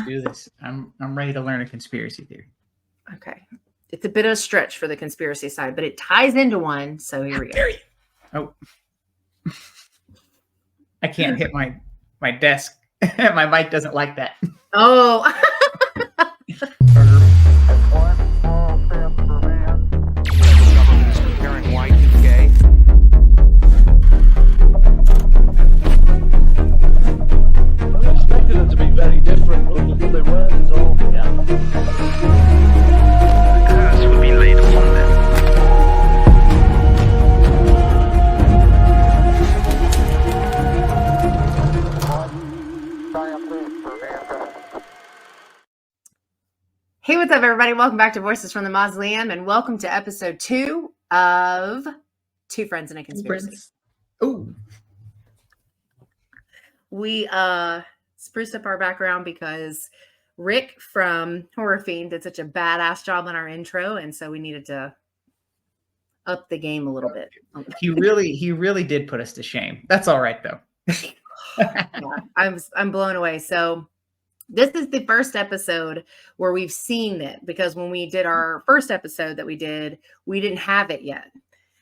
do this. I'm ready to learn a conspiracy theory. Okay. It's a bit of a stretch for the conspiracy side, but it ties into one. So here we go. Oh. I can't hit my desk. My mic doesn't like that. Oh. Comparing white and gay. We expected it to be very different, but they weren't at all. The curse would be laid upon them. Hey, what's up, everybody? Welcome back to Voices from the Mausoleum, and welcome to episode 2 of Two Friends and a Conspiracy. Oh, We spruced up our background because Rick from Horror Fiend did such a badass job on our intro, and so we needed to up the game a little bit. he really did put us to shame. That's all right though. Yeah, I'm blown away. So this is the first episode where we've seen it, because when we did our first episode that we didn't have it yet.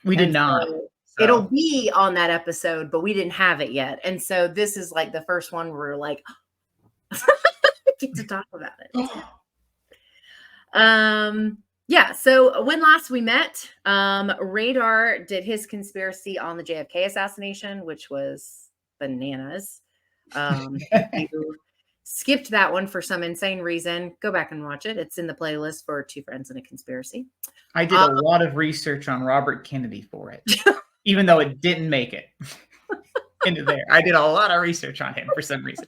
We did not. So So. it'll be on that episode, but we didn't have it yet. And so this is like the first one where we're like, get to talk about it. Yeah. So when last we met, Radar did his conspiracy on the JFK assassination, which was bananas. If you skipped that one for some insane reason, go back and watch it. It's in the playlist for Two Friends and a Conspiracy. I did a lot of research on Robert Kennedy for it, even though it didn't make it into there. I did a lot of research on him for some reason.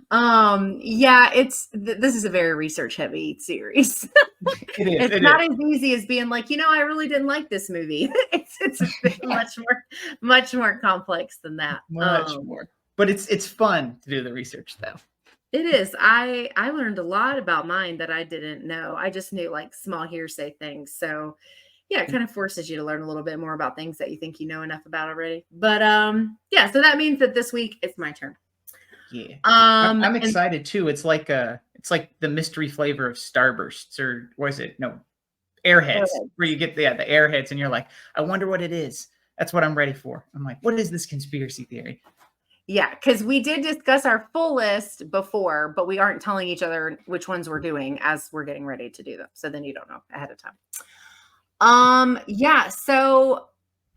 Yeah, this is a very research heavy series. It is. It's not as easy as being like, I really didn't like this movie. It's a bit much more complex than that. Much more. But it's fun to do the research though. It is. I learned a lot about mine that I didn't know. I just knew like small hearsay things. So yeah, it kind of forces you to learn a little bit more about things that you think you know enough about already. But yeah, so that means that this week it's my turn. Yeah. I'm excited too. It's like the mystery flavor of Starbursts, or was it? No, Airheads, where you get the Airheads and you're like, I wonder what it is. That's what I'm ready for. I'm like, what is this conspiracy theory? Yeah, because we did discuss our full list before, but we aren't telling each other which ones we're doing as we're getting ready to do them. So then you don't know ahead of time. Yeah, so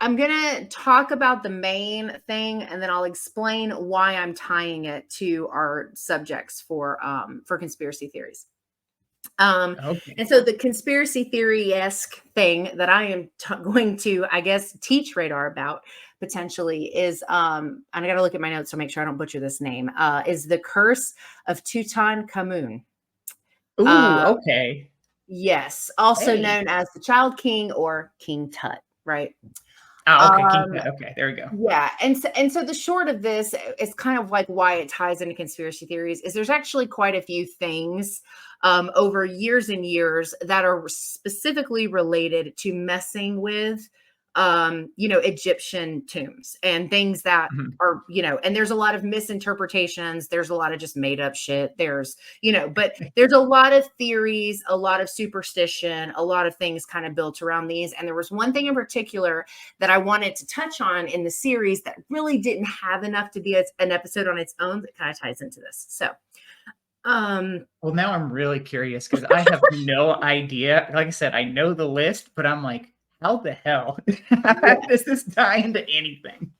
I'm going to talk about the main thing, and then I'll explain why I'm tying it to our subjects for conspiracy theories. Okay. And so the conspiracy theory-esque thing that I am going to, I guess, teach Radar about potentially is, and I got to look at my notes to make sure I don't butcher this name, is the curse of Tutankhamun. Ooh, okay. Yes, also known as the Child King or King Tut, right? Oh, okay. King Tut. Okay, there we go. Yeah, and so the short of this is kind of like why it ties into conspiracy theories is there's actually quite a few things over years and years that are specifically related to messing with Egyptian tombs and things that are, and there's a lot of misinterpretations. There's a lot of just made up shit. There's, but there's a lot of theories, a lot of superstition, a lot of things kind of built around these. And there was one thing in particular that I wanted to touch on in the series that really didn't have enough to be an episode on its own that kind of ties into this. So, well, now I'm really curious because I have no idea. Like I said, I know the list, but I'm like, how the hell does this tie into anything?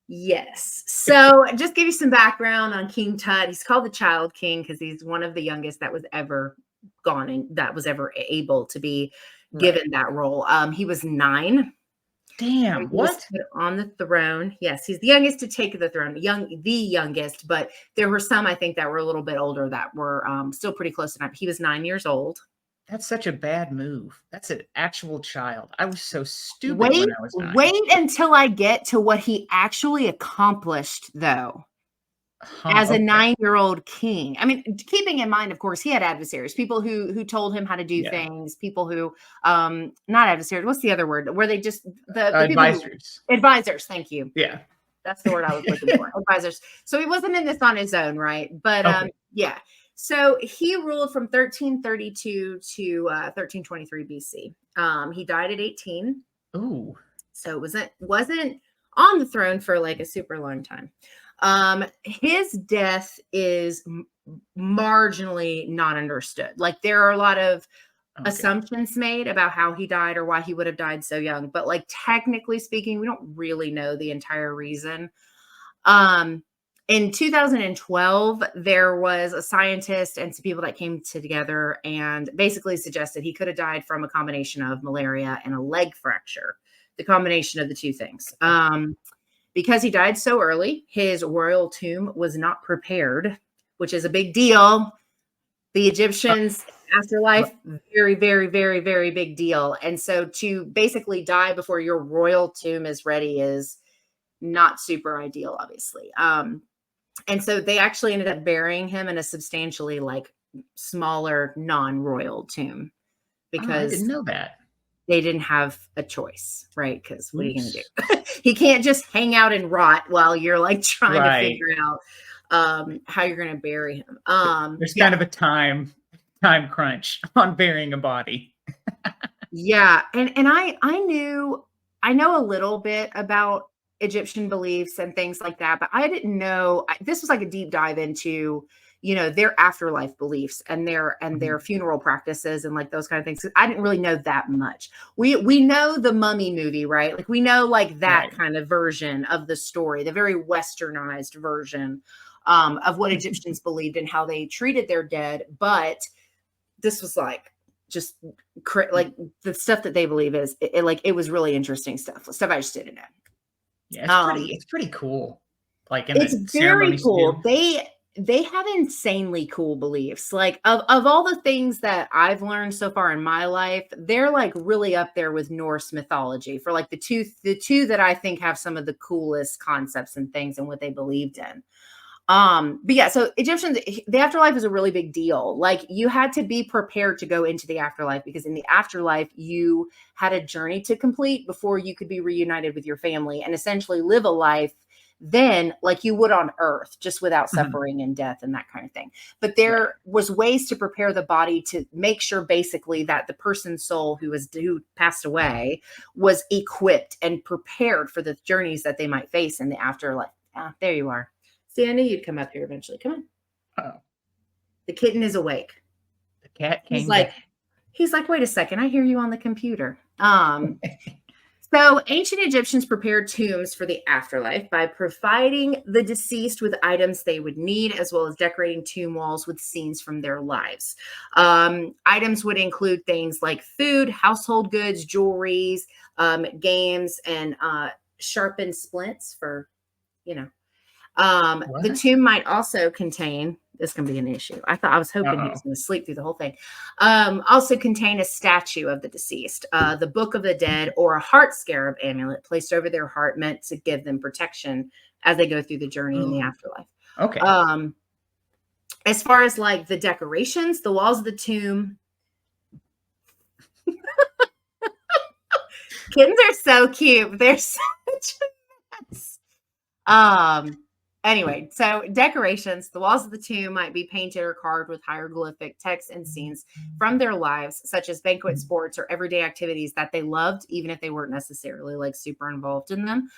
Yes. So just give you some background on King Tut. He's called the Child King because he's one of the youngest that was ever gone and that was ever able to be given that role. He was 9. Damn, what? On the throne. Yes, he's the youngest to take the throne. The youngest, but there were some, I think, that were a little bit older that were still pretty close to 9. He was 9 years old. That's such a bad move. That's an actual child. I was so stupid when I was 9. Wait until I get to what he actually accomplished, though, as a 9-year-old king. I mean, keeping in mind, of course, he had adversaries, people who told him how to do things, people who, not adversaries, what's the other word? Where they just, the advisors. Advisors, thank you. Yeah. That's the word I was looking for, advisors. So he wasn't in this on his own, right? But yeah. So he ruled from 1332 to 1323 BC. He died at 18. Ooh. So it wasn't on the throne for like a super long time. His death is marginally not understood. Like there are a lot of assumptions made about how he died or why he would have died so young, but like technically speaking, we don't really know the entire reason. In 2012, there was a scientist and some people that came together and basically suggested he could have died from a combination of malaria and a leg fracture, the combination of the two things. Because he died so early, his royal tomb was not prepared, which is a big deal. The Egyptians, afterlife, very, very, very, very big deal. And so to basically die before your royal tomb is ready is not super ideal, obviously. And so they actually ended up burying him in a substantially like smaller non-royal tomb because I didn't know that. They didn't have a choice, right? Because what are you going to do? He can't just hang out and rot while you're like trying to figure out how you're going to bury him. There's kind of a time crunch on burying a body. Yeah, and I know a little bit about Egyptian beliefs and things like that, but I didn't know this was like a deep dive into, their afterlife beliefs and their funeral practices and like those kind of things. I didn't really know that much. We know the Mummy movie, right? Like we know like that kind of version of the story, the very westernized version of what Egyptians believed and how they treated their dead. But this was like just like the stuff that they believe it was really interesting stuff I just didn't know. Yeah, it's pretty cool. Like in it's very cool. They have insanely cool beliefs. Like of all the things that I've learned so far in my life, they're like really up there with Norse mythology for like the two that I think have some of the coolest concepts and things and what they believed in. But yeah, so Egyptians, the afterlife is a really big deal. Like you had to be prepared to go into the afterlife because in the afterlife, you had a journey to complete before you could be reunited with your family and essentially live a life then like you would on earth, just without suffering and death and that kind of thing. But there was ways to prepare the body to make sure basically that the person's soul who passed away was equipped and prepared for the journeys that they might face in the afterlife. There you are. See, I knew you'd come up here eventually. Come on. Uh-oh. The kitten is awake. The cat came He's like, wait a second. I hear you on the computer. So ancient Egyptians prepared tombs for the afterlife by providing the deceased with items they would need, as well as decorating tomb walls with scenes from their lives. Items would include things like food, household goods, jewelries, games, and sharpened splints for, the tomb might also contain, this can be an issue. I was hoping he was going to sleep through the whole thing. Also contain a statue of the deceased, the Book of the Dead, or a heart scarab amulet placed over their heart meant to give them protection as they go through the journey in the afterlife. Okay. As far as like the decorations, the walls of the tomb. Kittens are so cute. They're such a mess. Anyway, so decorations, the walls of the tomb might be painted or carved with hieroglyphic text and scenes from their lives, such as banquet sports or everyday activities that they loved, even if they weren't necessarily like super involved in them.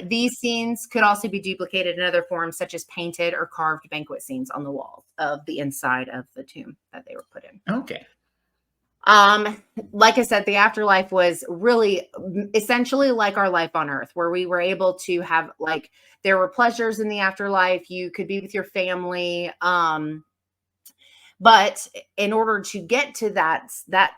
These scenes could also be duplicated in other forms, such as painted or carved banquet scenes on the walls of the inside of the tomb that they were put in. Okay. Like I said, the afterlife was really essentially like our life on earth, where we were able to have like, there were pleasures in the afterlife. You could be with your family. But in order to get to that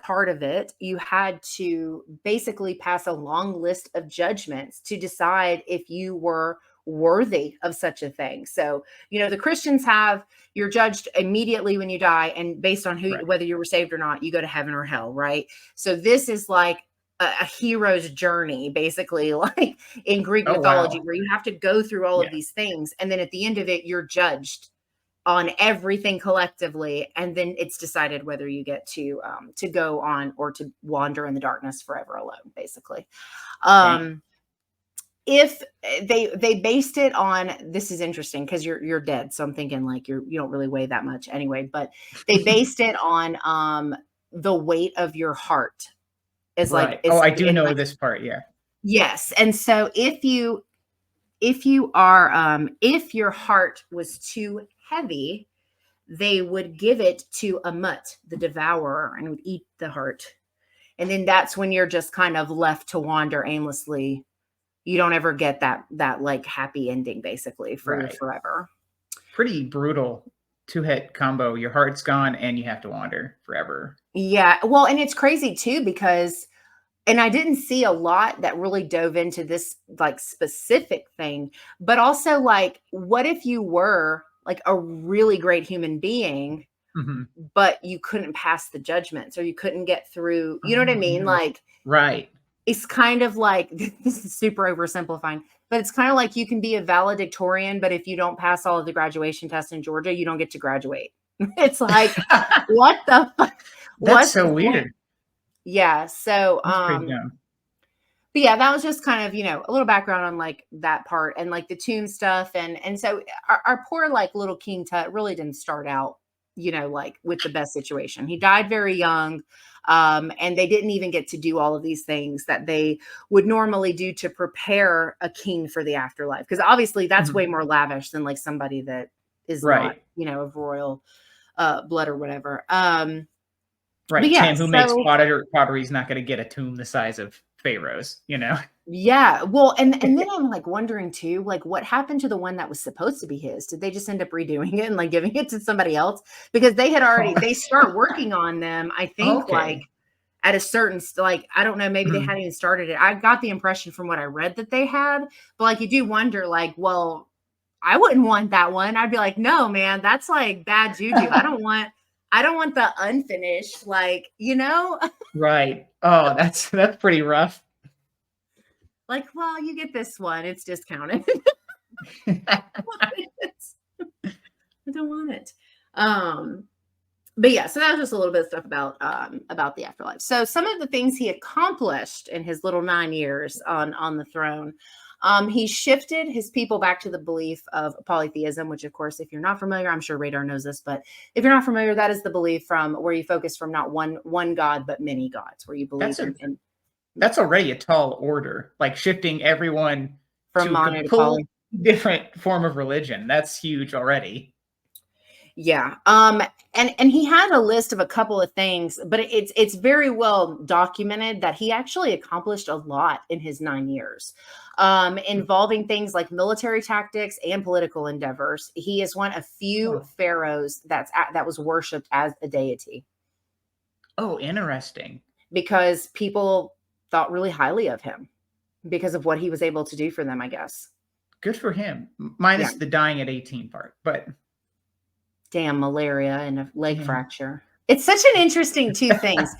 part of it, you had to basically pass a long list of judgments to decide if you were worthy of such a thing. So, the Christians you're judged immediately when you die, and based on whether you were saved or not, you go to heaven or hell, right? So this is like a hero's journey, basically, like in Greek mythology, where you have to go through all of these things, and then at the end of it, you're judged on everything collectively, and then it's decided whether you get to go on or to wander in the darkness forever alone, basically. if they based it on, this is interesting because you're dead, so I'm thinking like you don't really weigh that much anyway, but they based it on the weight of your heart is like Right. Oh, I do in know like, this part. Yeah. yes. And so if you are if your heart was too heavy, they would give it to a mutt, the devourer, and would eat the heart. And then that's when you're just kind of left to wander aimlessly. You don't ever get that like happy ending basically for your Right. forever. Pretty brutal two-hit combo. Your heart's gone and you have to wander forever. Yeah. Well, and it's crazy too because and I didn't see a lot that really dove into this like specific thing, but also like what if you were like a really great human being, Mhm. but you couldn't pass the judgments or you couldn't get through, you know what I Oh, mean? no. Like Right. it's kind of like this is super oversimplifying, but it's kind of like you can be a valedictorian, but if you don't pass all of the graduation tests in Georgia, you don't get to graduate. It's like, what the fuck? That's What's so the point? weird. Yeah. So, That's pretty dumb. but yeah, that was just kind of, a little background on like that part and like the tomb stuff. And so our poor like little King Tut really didn't start out, like with the best situation. He died very young. And they didn't even get to do all of these things that they would normally do to prepare a king for the afterlife. Because obviously that's Mhm. way more lavish than like somebody that is not, Right. of royal blood or whatever. But Right. yeah, Tim, who makes so pottery, is not going to get a tomb the size of Pharaoh's, you know? yeah, well, and then I'm like wondering too, like what happened to the one that was supposed to be his? Did they just end up redoing it and like giving it to somebody else? Because they start working on them, I think, like Okay. at a certain like I don't know, maybe they Mhm. hadn't even started it. I got the impression from what I read that they had, but like you do wonder, like, well, I wouldn't want that one. I'd be like, no, man, that's like bad juju. I don't want the Unfinished. like, Right. Oh, that's pretty rough. like, well, you get this one, it's discounted. I don't want it. But yeah, so that was just a little bit of stuff about the afterlife. So some of the things he accomplished in his little 9 years on the throne, he shifted his people back to the belief of polytheism, which of course, if you're not familiar, I'm sure Radar knows this, but if you're not familiar, that is the belief from where you focus from not one god, but many gods, where you believe That's a in that's already a tall order, like shifting everyone from to a mono to completely poly. different form of religion. That's huge already. Yeah. And he had a list of a couple of things, but it's very well documented that he actually accomplished a lot in his 9 years. Involving things like military tactics and political endeavors. He is one of few Oh. pharaohs that was worshipped as a deity Oh, interesting. because people thought really highly of him because of what he was able to do for them, I guess. Good for him. Yeah. Minus the dying at 18 part, but Damn malaria and a leg yeah. fracture. It's such an interesting two things.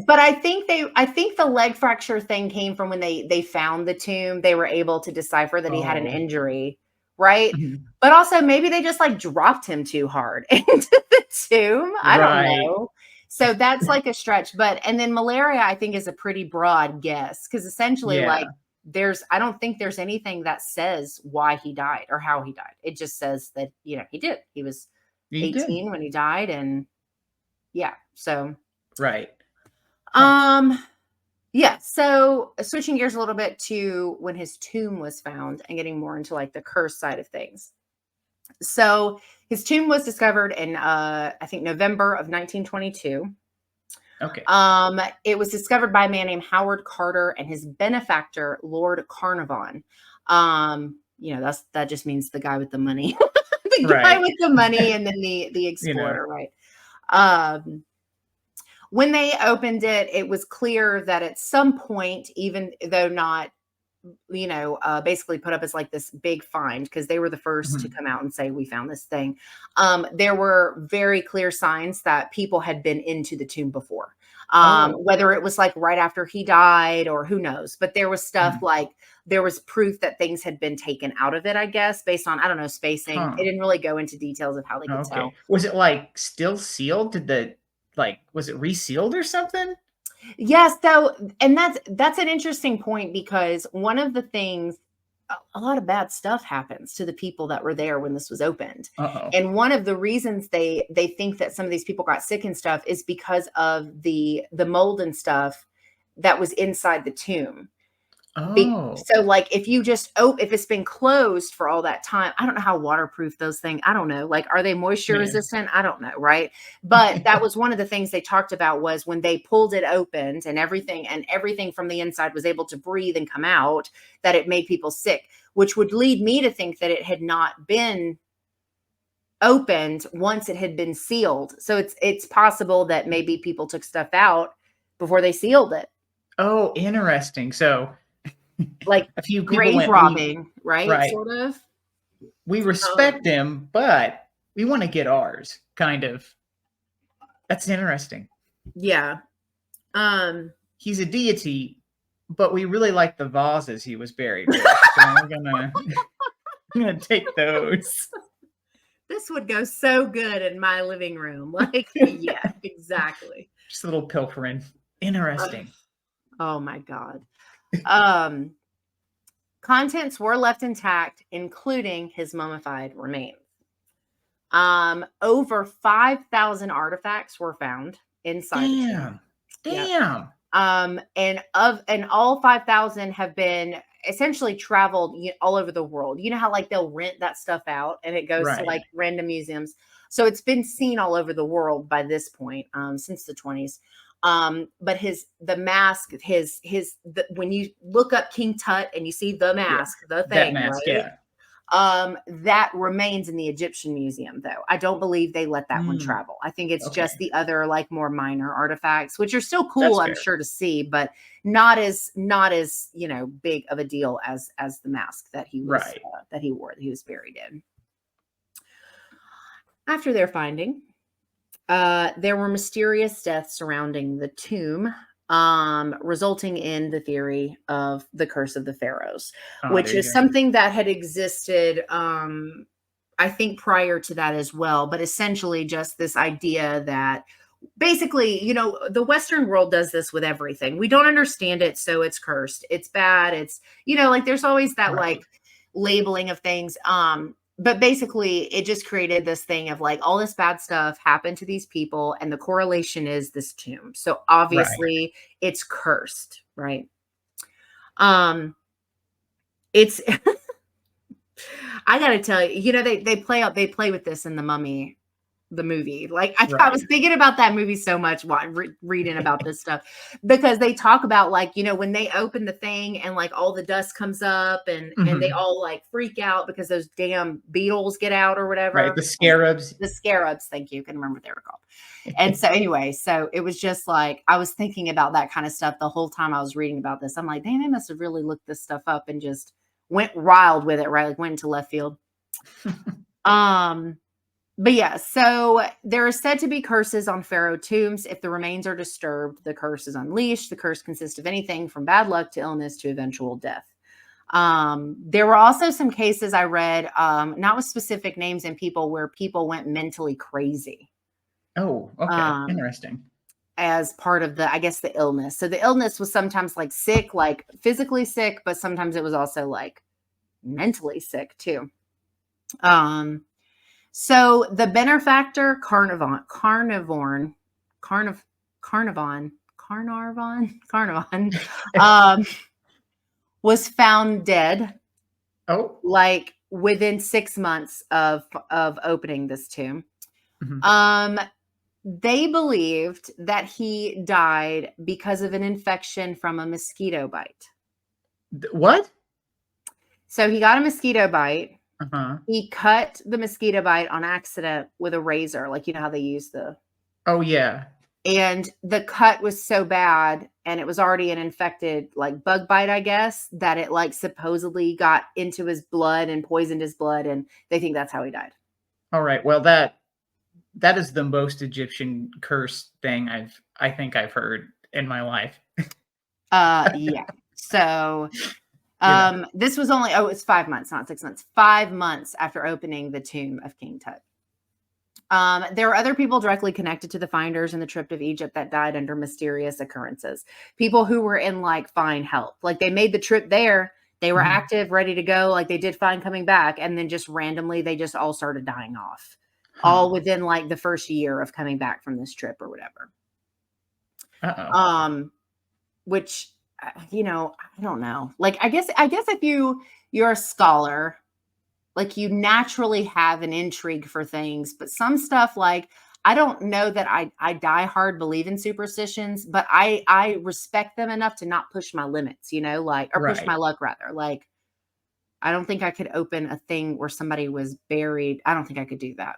But I think the leg fracture thing came from when they found the tomb. They were able to decipher that he had an Oh. injury, right? Mhm. But also maybe they just like dropped him too hard into the tomb. I don't Right. know. So that's like a stretch. And then malaria, I think, is a pretty broad guess because essentially, like, Yeah. I don't think there's anything that says why he died or how he died. It just says that, he did. He was He did. 18 when he died, and yeah, so Right. yeah, so switching gears a little bit to when his tomb was found and getting more into like the curse side of things. So his tomb was discovered in I think November of 1922. Okay. It was discovered by a man named Howard Carter and his benefactor, Lord Carnarvon. That just means the guy with the money. The guy Right. with the money and then the explorer, right? When they opened it, it was clear that at some point, even though not, basically put up as like this big find because they were the first to Mhm. come out and say we found this thing. There were very clear signs that people had been into the tomb before. Oh. Whether it was like right after he died or who knows, but there was stuff Mhm. like there was proof that things had been taken out of it, I guess, based on, I don't know, spacing. Huh. It didn't really go into details of how they could Okay. tell. Was it like still sealed? Was it resealed or something? Yes. So, and that's an interesting point because one of the things, a lot of bad stuff happens to the people that were there when this was opened. Uh-oh. And one of the reasons they think that some of these people got sick and stuff is because of the mold and stuff that was inside the tomb. Oh. So like if you just if it's been closed for all that time, I don't know how waterproof those things, I don't know, like are they moisture resistant? I don't know, right? But that was one of the things they talked about was when they pulled it open and everything from the inside was able to breathe and come out, that it made people sick, which would lead me to think that it had not been opened once it had been sealed. So it's possible that maybe people took stuff out before they sealed it. Oh, interesting. So Like a few people grave went, robbing, right? right. Sort of. We respect him, but we want to get ours, kind of. That's interesting. Yeah. He's a deity, but we really like the vases he was buried with. So we're gonna take those. This would go so good in my living room. Like, yeah, exactly. Just a little pilfering. Interesting. Oh my God. Contents were left intact, including his mummified remains. Over 5,000 artifacts were found inside the tomb. Damn. And all 5,000 have been essentially traveled all over the world. You know how like they'll rent that stuff out and it goes to like random museums. So it's been seen all over the world by this point, since the 20s. But the mask, when you look up King Tut and you see the mask, the thing, that mask, right? That remains in the Egyptian museum, though. I don't believe they let that one travel. I think it's just the other like more minor artifacts, which are still cool, I'm sure, to see, but not as big of a deal as the mask that he was that he wore, that he was buried in. After their finding, there were mysterious deaths surrounding the tomb, resulting in the theory of the curse of the pharaohs, which is something that had existed, I think, prior to that as well. But essentially just this idea that basically, the Western world does this with everything. We don't understand it, so it's cursed. It's bad. It's, like there's always that like labeling of things. But basically, it just created this thing of like all this bad stuff happened to these people, and the correlation is this tomb. So obviously, it's cursed, right? It's I gotta tell you, they play with this in The Mummy, the movie. Like I was thinking about that movie so much while reading about this stuff, because they talk about like, when they open the thing and like all the dust comes up and they all like freak out because those damn beetles get out or whatever. Right. The scarabs. Thank you. Can remember what they were called. And so anyway, so it was just like, I was thinking about that kind of stuff the whole time I was reading about this. I'm like, dang, they must have really looked this stuff up and just went wild with it. Right. Like went into left field. But yeah, so there are said to be curses on pharaoh tombs. If the remains are disturbed, the curse is unleashed. The curse consists of anything from bad luck to illness to eventual death. There were also some cases I read, not with specific names and people, where people went mentally crazy. Oh, okay. Interesting. As part of the illness. So the illness was sometimes like sick, like physically sick, but sometimes it was also like mentally sick too. So the benefactor Carnarvon was found dead. Oh, like within 6 months of opening this tomb. They believed that he died because of an infection from a mosquito bite. What? So he got a mosquito bite. He cut the mosquito bite on accident with a razor, like how they use the. Oh yeah. And the cut was so bad, and it was already an infected like bug bite, I guess, that it like supposedly got into his blood and poisoned his blood, and they think that's how he died. All right. Well, that is the most Egyptian curse thing I think I've heard in my life. Yeah. So. This was only, it's 5 months, not 6 months, 5 months after opening the tomb of King Tut. There are other people directly connected to the finders and the trip of Egypt that died under mysterious occurrences. People who were in like fine health, like they made the trip there, they were active, ready to go, like they did fine coming back, and then just randomly they just all started dying off, all within like the first year of coming back from this trip or whatever. Which you know, I don't know. Like I guess if you're a scholar, like you naturally have an intrigue for things, but some stuff like I don't know that I die hard believe in superstitions, but I respect them enough to not push my limits, you know, like or push my luck rather. Like I don't think I could open a thing where somebody was buried. I don't think I could do that.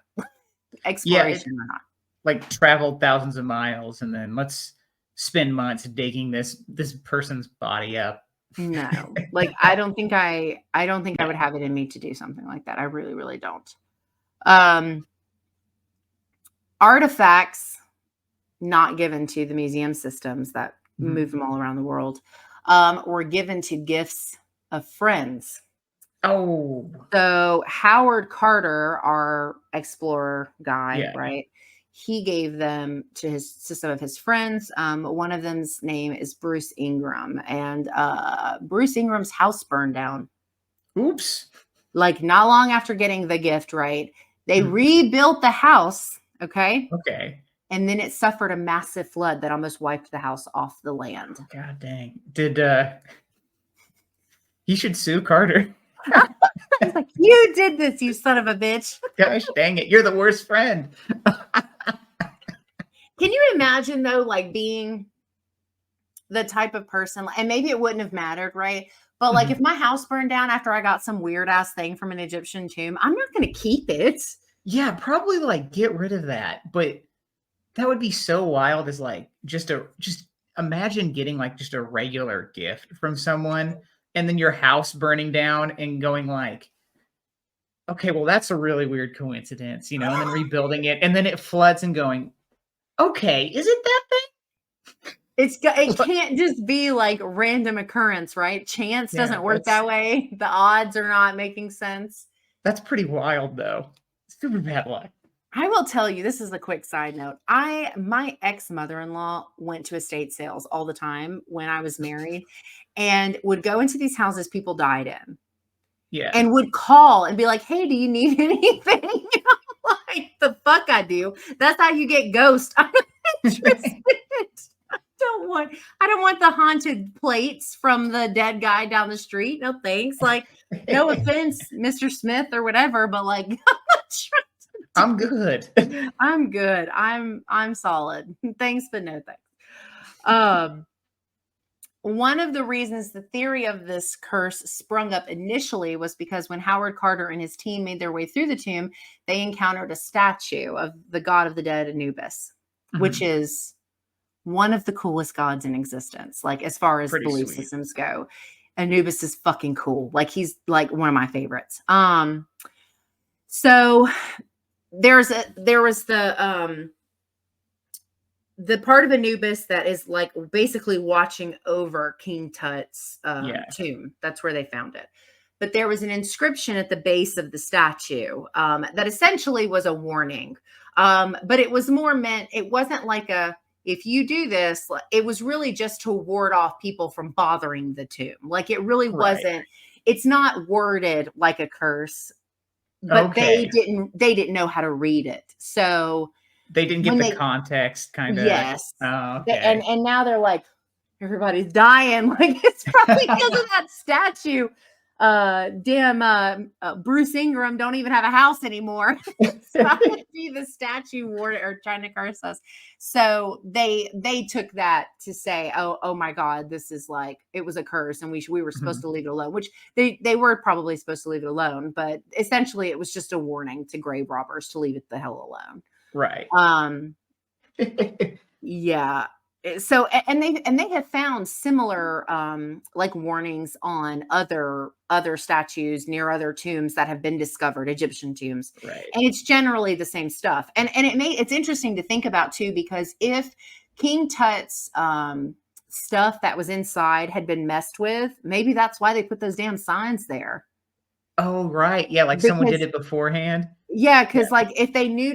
Exploration or not. Like travel thousands of miles and then let's spend months digging this person's body up. No, like I don't think I would have it in me to do something like that. I really, really don't. Artifacts not given to the museum systems that move them all around the world were given to gifts of friends. Oh, so Howard Carter, our explorer guy, right? He gave them to some of his friends. One of them's name is Bruce Ingram, and Bruce Ingram's house burned down. Oops! Like not long after getting the gift, right? They rebuilt the house. Okay. And then it suffered a massive flood that almost wiped the house off the land. God dang! Did he should sue Carter? He's like, you did this, you son of a bitch! Gosh dang it! You're the worst friend. Can you imagine though, like being the type of person, and maybe it wouldn't have mattered, right? But like if my house burned down after I got some weird ass thing from an Egyptian tomb, I'm not going to keep it. Yeah, probably like get rid of that. But that would be so wild as like just imagine getting like just a regular gift from someone and then your house burning down and going like, okay, well, that's a really weird coincidence, you know, and then rebuilding it and then it floods and going, okay, is it that thing? It can't just be like random occurrence, right? Chance doesn't work that way. The odds are not making sense. That's pretty wild though. Super bad luck. I will tell you, this is a quick side note. My ex-mother-in-law went to estate sales all the time when I was married and would go into these houses people died in. Yeah. And would call and be like, hey, do you need anything? Like, the fuck I do. That's how you get ghost. I'm not interested. I don't want the haunted plates from the dead guy down the street. No thanks. Like, no offense, Mr. Smith or whatever, but like, I'm good. I'm good. I'm solid. Thanks, but no thanks. One of the reasons the theory of this curse sprung up initially was because when Howard Carter and his team made their way through the tomb, they encountered a statue of the god of the dead, Anubis, which is one of the coolest gods in existence. Like as far as belief systems go, Anubis is fucking cool. Like he's like one of my favorites. So there was the part of Anubis that is like basically watching over King Tut's tomb. That's where they found it. But there was an inscription at the base of the statue that essentially was a warning. But it was more meant, it wasn't like if you do this, it was really just to ward off people from bothering the tomb. Like it really wasn't, it's not worded like a curse, but they didn't know how to read it. So they didn't get the context kind of. Yes. Oh, okay. And now they're like, everybody's dying. Like it's probably because of that statue. Bruce Ingram don't even have a house anymore. It's probably the statue ward or trying to curse us. So they took that to say, oh my God, this is like, it was a curse and we were supposed to leave it alone, which they were probably supposed to leave it alone, but essentially it was just a warning to grave robbers to leave it the hell alone. Right. Yeah. So, and they have found similar, like warnings on other statues near other tombs that have been discovered, Egyptian tombs. Right. And it's generally the same stuff. And it's interesting to think about too, because if King Tut's, stuff that was inside had been messed with, maybe that's why they put those damn signs there. Oh, right. Yeah, like someone did because it beforehand. yeah, Yeah, because like if they knew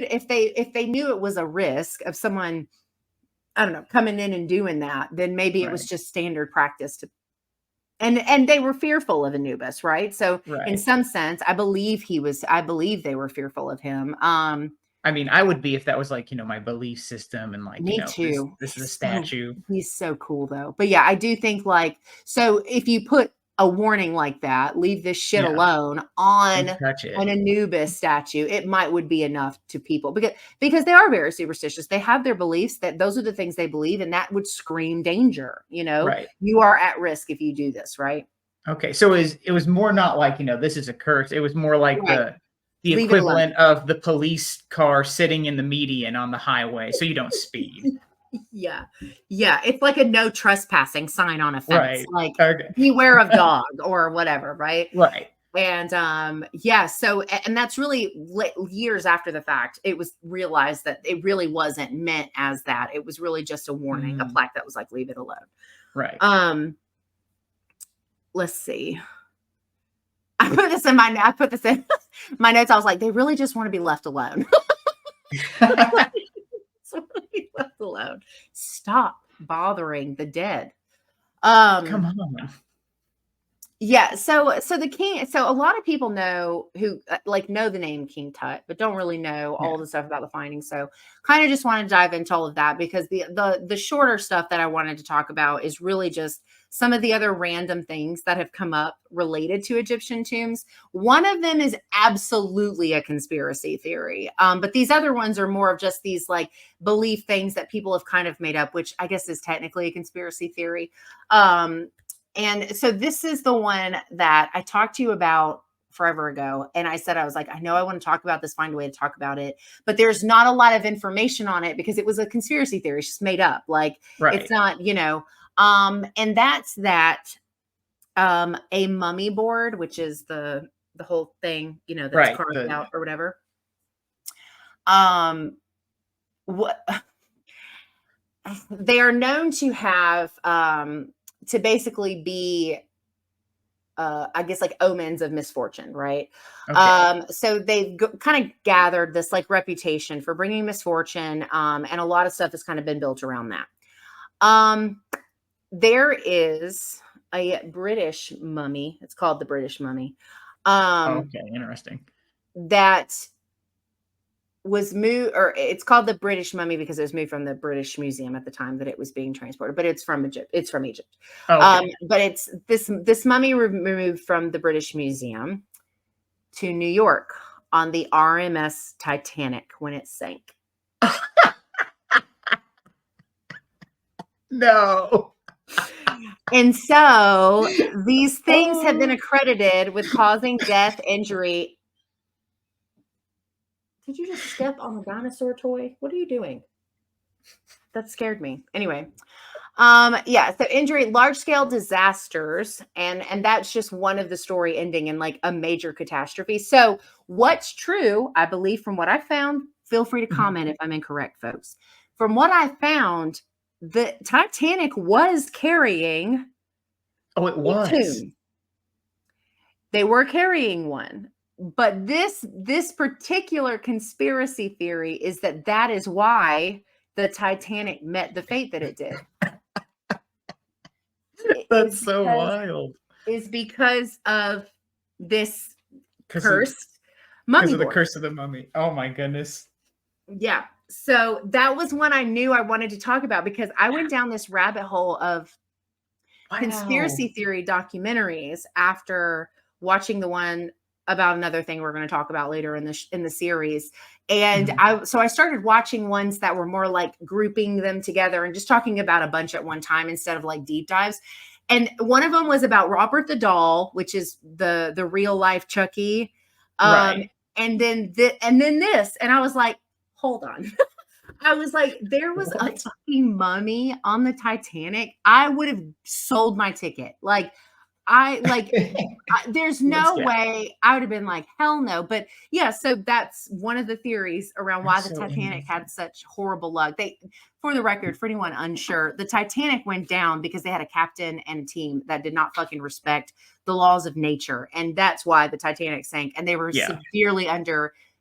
it was a risk of someone, I don't know, coming in and doing that, then maybe it was right, just standard practice to and they were fearful of Anubis, right? So in right. some sense, I believe they were fearful of him. I mean, I would be if that was like, my belief system and like, Me this too. this is a statue. He's so cool though. But yeah, I do think like so if you put a warning like that, leave this shit Yeah, alone on don't touch an it. Anubis statue, it would be enough to people because they are very superstitious. They have their beliefs that those are the things they believe, and that would scream danger. Right. You are at risk if you do this, right? Okay, so it was more not like, this is a curse. It was more like Right. the Leave it alone. equivalent of the police car sitting in the median on the highway so you don't speed. Yeah. Yeah. It's like a no trespassing sign on a fence, Right. like Okay. beware of dog or whatever, right? Right. And yeah, so and that's really years after the fact, it was realized that it really wasn't meant as that. It was really just a warning, a Mhm. plaque that was like, leave it alone. Right. Let's see. I put this in my notes. I was like, they really just want to be left alone. Just want to be left alone. Stop bothering the dead. Come on. Yeah, so the king, so a lot of people know who like know the name King Tut, but don't really know all Yeah. the stuff about the findings. So kind of just want to dive into all of that because the shorter stuff that I wanted to talk about is really just some of the other random things that have come up related to Egyptian tombs. One of them is absolutely a conspiracy theory. But these other ones are more of just these like belief things that people have kind of made up, which I guess is technically a conspiracy theory. And so this is the one that I talked to you about forever ago. And I said, I was like, I know I want to talk about this, find a way to talk about it. But there's not a lot of information on it because it was a conspiracy theory. It's just made up. Like it's Right. not, and that's that a mummy board, which is the whole thing, that's Right. carved out or whatever. What they are known to have to basically be I guess like omens of misfortune, right? Okay. So they've kind of gathered this like reputation for bringing misfortune, and a lot of stuff has kind of been built around that. There is a British mummy. It's called the British mummy. Okay. Interesting. That was moved, or it's called the British mummy because it was moved from the British Museum at the time that it was being transported, but it's from Egypt. It's from Egypt. Okay. But it's this mummy removed from the British Museum to New York on the RMS Titanic when it sank. No. And so these things have been accredited with causing death, injury. Did you just step on a dinosaur toy? What are you doing? That scared me. Anyway, yeah, so injury, large scale disasters, and that's just one of the story ending in like a major catastrophe. So what's true, I believe from what I found, feel free to comment if I'm incorrect, folks. From what I found, the Titanic was carrying Oh, it a was. tomb. They were carrying one. But this particular conspiracy theory is that is why the Titanic met the fate that it did. That's so wild. Is because of this Cursed mummy because of the board. curse of the mummy. Oh my goodness. Yeah. So that was one I knew I wanted to talk about because I went down this rabbit hole of conspiracy theory documentaries after watching the one about another thing we're going to talk about later in the series. And I started watching ones that were more like grouping them together and just talking about a bunch at one time instead of like deep dives. And one of them was about Robert the Doll, which is the real life Chucky. Right. And then this, and I was like, hold on. I was like, there was a fucking mummy on the Titanic. I would have sold my ticket. Like, There's no way I would have been like, hell no. But yeah, so that's one of the theories around why the Titanic had such horrible luck. For the record, for anyone unsure, the Titanic went down because they had a captain and a team that did not fucking respect the laws of nature. And that's why the Titanic sank. And they were severely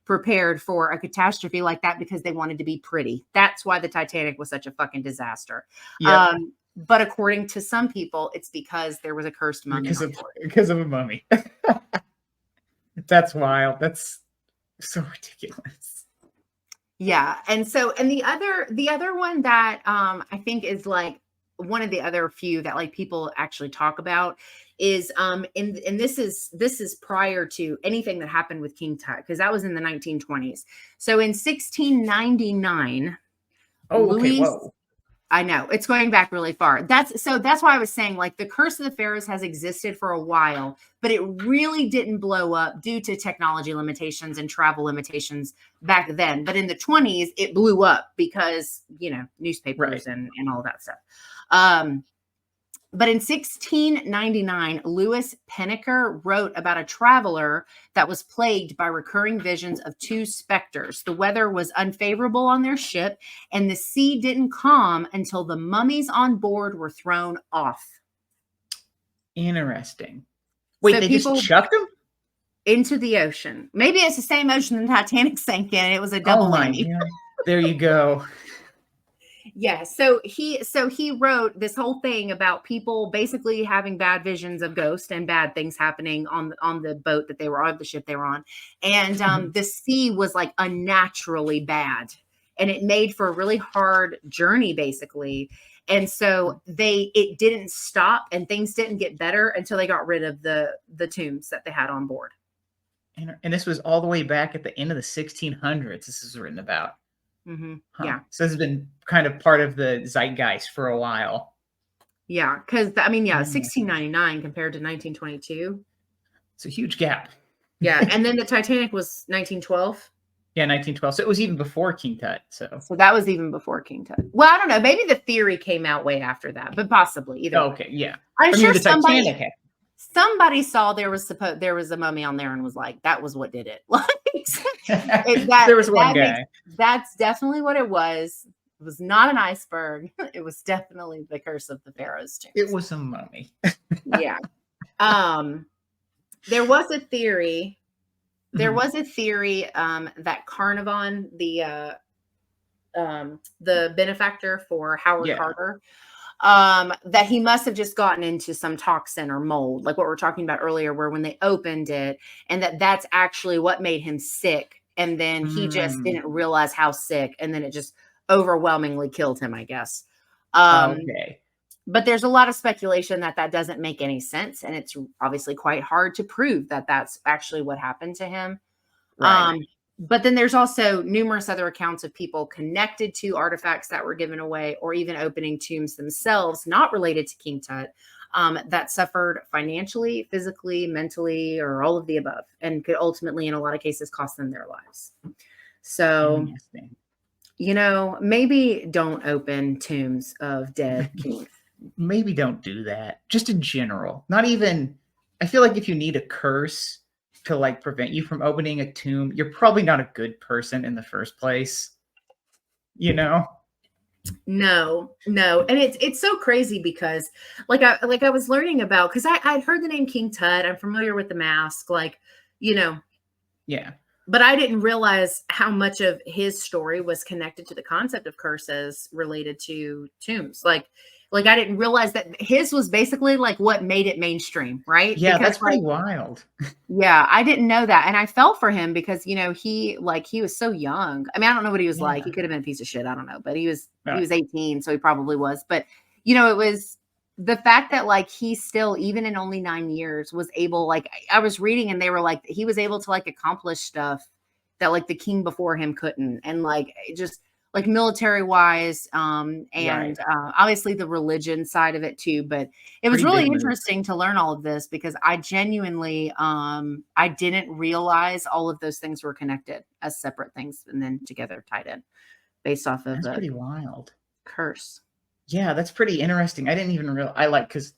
prepared for a catastrophe like that because they wanted to be pretty. That's why the Titanic was such a fucking disaster. Yep. But according to some people, it's because there was a cursed mummy. Because of a mummy. That's wild. That's so ridiculous. Yeah. And the other one that I think is like one of the other few that like people actually talk about is and this is prior to anything that happened with King Tut, because that was in the 1920s. So in 1699, whoa. I know it's going back really far. That's why I was saying like the Curse of the Pharaohs has existed for a while, but it really didn't blow up due to technology limitations and travel limitations back then. But in the 20s, it blew up because, newspapers and all that stuff. But in 1699, Louis Penneker wrote about a traveler that was plagued by recurring visions of two specters. The weather was unfavorable on their ship, and the sea didn't calm until the mummies on board were thrown off. Interesting. Wait, so they just chucked them into the ocean. Maybe it's the same ocean the Titanic sank in. It was a double whammy. There you go. Yeah, so he wrote this whole thing about people basically having bad visions of ghosts and bad things happening on the boat that they were on, the ship they were on, and the sea was like unnaturally bad, and it made for a really hard journey basically, and so it didn't stop and things didn't get better until they got rid of the tombs that they had on board. And this was all the way back at the end of the 1600s. This is written about. Mm-hmm. Huh. Yeah. So this has been kind of part of the zeitgeist for a while. Yeah. Because, 1699 compared to 1922. It's a huge gap. Yeah. And then the Titanic was 1912. Yeah, 1912. So it was even before King Tut. So that was even before King Tut. Well, I don't know. Maybe the theory came out way after that, but possibly either. Okay. Yeah. I'm sure somebody saw there was a mummy on there and was like, that was what did it. There was one guy. That's definitely what it was. It was not an iceberg. It was definitely the Curse of the Pharaohs tombs. It was a mummy. Yeah. There was a theory. That Carnarvon, the benefactor for Howard Carter, that he must have just gotten into some toxin or mold, like what we were talking about earlier, where when they opened it, and that's actually what made him sick. And then he just didn't realize how sick, and then it just overwhelmingly killed him, I guess. Okay. But there's a lot of speculation that doesn't make any sense, and it's obviously quite hard to prove that that's actually what happened to him. Right. But then there's also numerous other accounts of people connected to artifacts that were given away, or even opening tombs themselves, not related to King Tut, that suffered financially, physically, mentally, or all of the above, and could ultimately, in a lot of cases, cost them their lives. So, maybe don't open tombs of dead kings. Maybe don't do that. Just in general. Not even, I feel like if you need a curse to like prevent you from opening a tomb, you're probably not a good person in the first place. No. And it's so crazy because like I was learning about, because I'd heard the name King Tut. I'm familiar with the mask, Yeah. But I didn't realize how much of his story was connected to the concept of curses related to tombs. Like I didn't realize that his was basically like what made it mainstream, right? Yeah, because, that's pretty wild. Yeah, I didn't know that. And I felt for him because, he was so young. I mean, I don't know what he was like. He could have been a piece of shit. I don't know. But he was 18, so he probably was. But, it was the fact that like he still, even in only 9 years, was able, like I was reading and they were like, he was able to like accomplish stuff that like the king before him couldn't. And like just like military wise, obviously the religion side of it too. But it was really interesting to learn all of this because I genuinely, I didn't realize all of those things were connected as separate things and then together tied in based off of that's pretty wild curse. Yeah, that's pretty interesting. I didn't even realize, because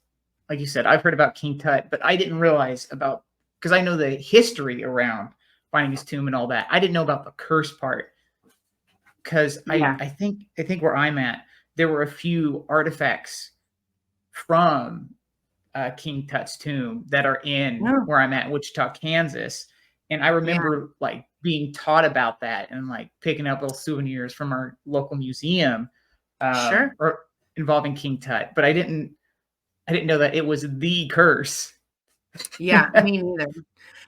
like you said, I've heard about King Tut, but I didn't realize about, because I know the history around finding his tomb and all that. I didn't know about the curse part, because Yeah. I think where I'm at, there were a few artifacts from King Tut's tomb that are in Oh, where I'm at, Wichita, Kansas. And I yeah. remember like being taught about that and like picking up little souvenirs from our local museum, Sure. or involving King Tut. But I didn't know that it was the curse. Yeah, me neither.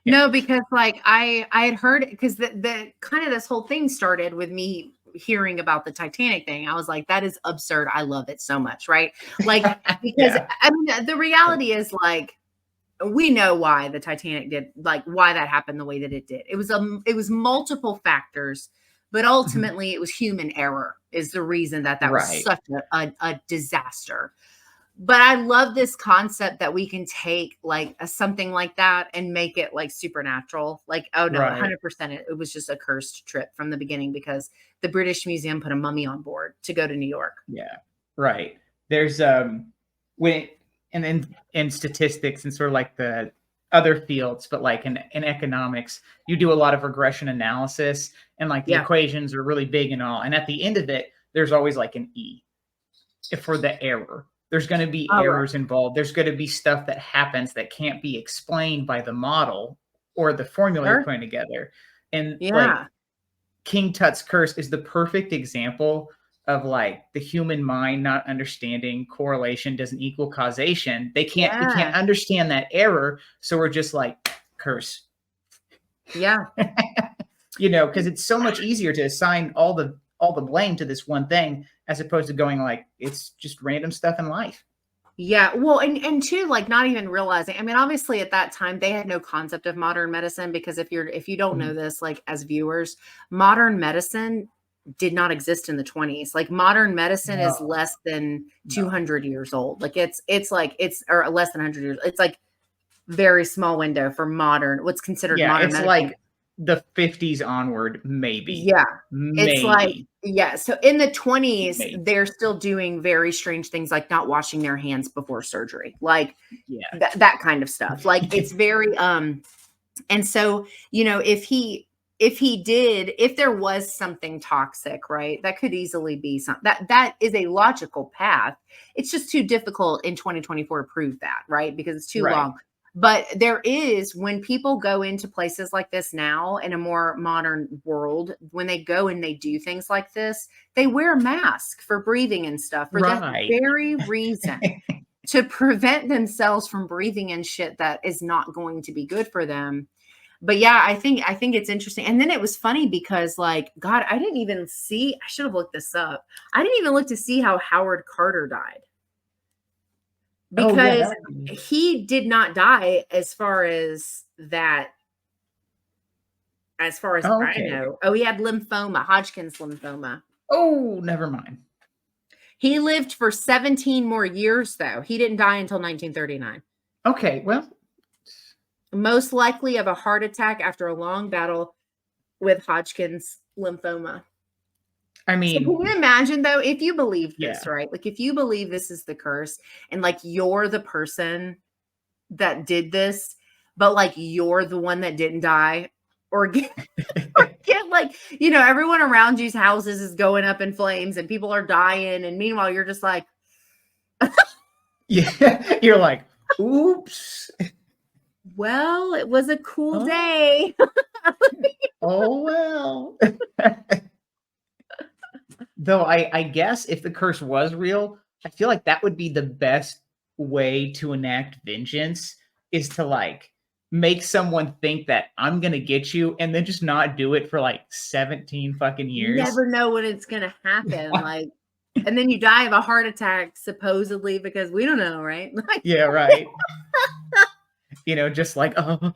Yeah. No, because like I had heard, because the kind of this whole thing started with me hearing about the Titanic thing. I was like, that is absurd. I love it so much, right? Like, because Yeah. I mean, the reality is like, we know why the Titanic did, like why that happened the way that it did. It was multiple factors, but ultimately it was human error is the reason that was Right. such a disaster. But I love this concept that we can take like something like that and make it like supernatural. Like, oh no, Right. 100%. It was just a cursed trip from the beginning because the British Museum put a mummy on board to go to New York. Yeah. Right. There's when and then in statistics and sort of like the other fields, but like in economics, you do a lot of regression analysis, and like the Yeah. equations are really big and all. And at the end of it, there's always like an E for the error. There's going to be Oh, right. errors involved. There's going to be stuff that happens that can't be explained by the model or the formula you're Sure. putting together. And like Yeah. King Tut's curse is the perfect example of like the human mind not understanding correlation doesn't equal causation. We can't Yeah. understand that error, so we're just like curse. Yeah. You know, because it's so much easier to assign all the blame to this one thing as opposed to going like it's just random stuff in life. Yeah. Well, and two, like not even realizing, I mean, obviously at that time they had no concept of modern medicine, because if you don't know this, like as viewers, modern medicine did not exist in the 20s. Like modern medicine is No. less than 200 years old. Like it's or less than 100 years. It's like very small window for what's considered modern It's medicine. like the 50s onward, maybe. Yeah. Maybe. It's like, yeah. So in the 20s, Maybe. they're still doing very strange things like not washing their hands before surgery. Like Yeah. that kind of stuff. Like it's very, and so, you know, if there was something toxic, right, that could easily be that is a logical path. It's just too difficult in 2024 to prove that, right? Because it's too Right. long. But there is, when people go into places like this now in a more modern world, when they go and they do things like this, they wear a mask for breathing and stuff for that Right. very reason, to prevent themselves from breathing in shit that is not going to be good for them. But yeah, I think it's interesting. And then it was funny because like, God, I didn't even see, I should have looked this up. I didn't even look to see how Howard Carter died. Because he did not die as far as I know. Oh, he had lymphoma, Hodgkin's lymphoma. Oh, never mind. He lived for 17 more years, though. He didn't die until 1939. Okay, well. Most likely of a heart attack after a long battle with Hodgkin's lymphoma. I mean, so can you imagine though, if you believe this, right? Like if you believe this is the curse and like you're the person that did this, but like you're the one that didn't die or get like, you know, everyone around you's houses is going up in flames and people are dying. And meanwhile, you're just like, yeah, you're like, oops. Well, it was a cool day. Oh, well. Though I guess if the curse was real, I feel like that would be the best way to enact vengeance, is to like make someone think that I'm going to get you and then just not do it for like 17 fucking years. You never know when it's going to happen. Like, and then you die of a heart attack, supposedly, because we don't know, right? Like, yeah, right. You know, just like, oh,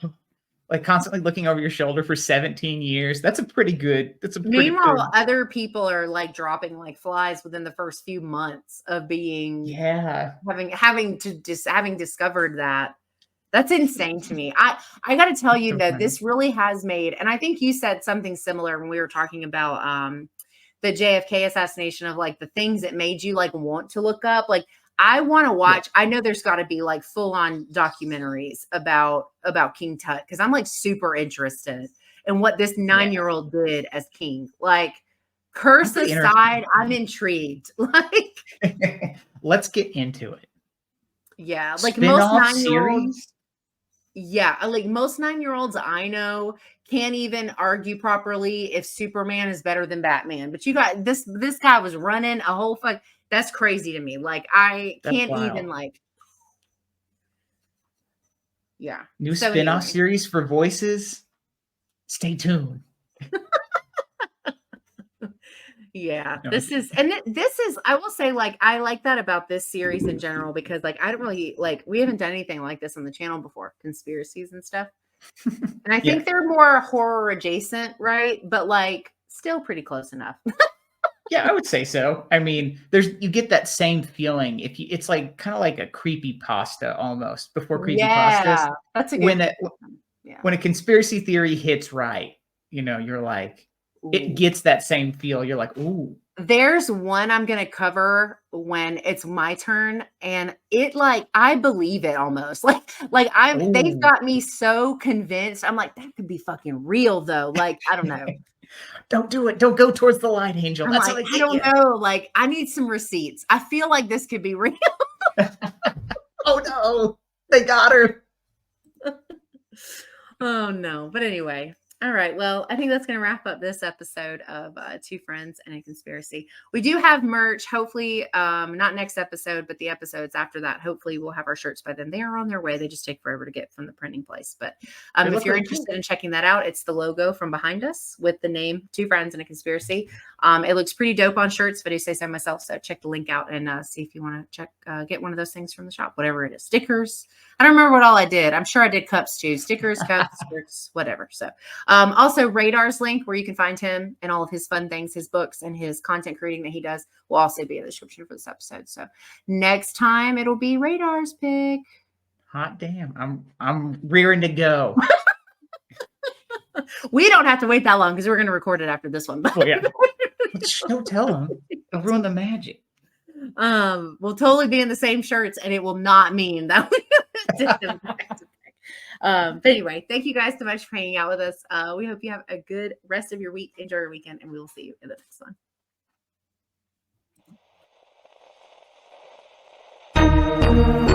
like constantly looking over your shoulder for 17 years. That's a pretty good. Meanwhile, other people are like dropping like flies within the first few months of being, having discovered that. That's insane to me. I got to tell you that this really has made, and I think you said something similar when we were talking about the JFK assassination, of like the things that made you like want to look up. Like I want to watch. I know there's got to be like full on documentaries about King Tut, because I'm like super interested in what this 9-year-old did as king. Like, curse aside, I'm intrigued. Like, let's get into it. Yeah, like Spin-off most 9-year-olds. series? Yeah, like most 9-year-olds I know can't even argue properly if Superman is better than Batman. But you got this guy was running a whole fuck. That's crazy to me. Like, I can't even like. Yeah. New So spin-off anyway. series for voices. Stay tuned. Yeah, No, this is I will say, like, I like that about this series in general, because like I don't really like, we haven't done anything like this on the channel before, conspiracies and stuff. And I think they're more horror adjacent, right? But like still pretty close enough. Yeah, I would say so. I mean, you get that same feeling if you. It's like kind of like a creepy pasta almost before creepy pastas. That's a good When a conspiracy theory hits right, you're like, it gets that same feel. You're like, ooh. There's one I'm going to cover when it's my turn, and it, like, I believe it almost. They've got me so convinced. I'm like, that could be fucking real though. Like, I don't know. Don't do it. Don't go towards the light, Angel. That's like, I don't know. Like, I need some receipts. I feel like this could be real. Oh no, they got her. Oh no. But anyway. All right. Well, I think that's going to wrap up this episode of Two Friends and a Conspiracy. We do have merch. Hopefully, not next episode, but the episodes after that. Hopefully, we'll have our shirts by then. They are on their way. They just take forever to get from the printing place. But if you're interested in checking that out, it's the logo from behind us with the name Two Friends and a Conspiracy. It looks pretty dope on shirts, but I say so myself. So check the link out and see if you want to get one of those things from the shop, whatever it is. Stickers. I don't remember what all I did. I'm sure I did cups too. Stickers, cups, shirts, whatever. So also Radar's link, where you can find him and all of his fun things, his books and his content creating that he does, will also be in the description for this episode. So next time it'll be Radar's pick. Hot damn. I'm rearing to go. We don't have to wait that long because we're going to record it after this one. Well, yeah. Don't tell them. It'll ruin the magic. We'll totally be in the same shirts, and it will not mean that we did them back to back. But anyway, thank you guys so much for hanging out with us. We hope you have a good rest of your week. Enjoy your weekend, and we will see you in the next one.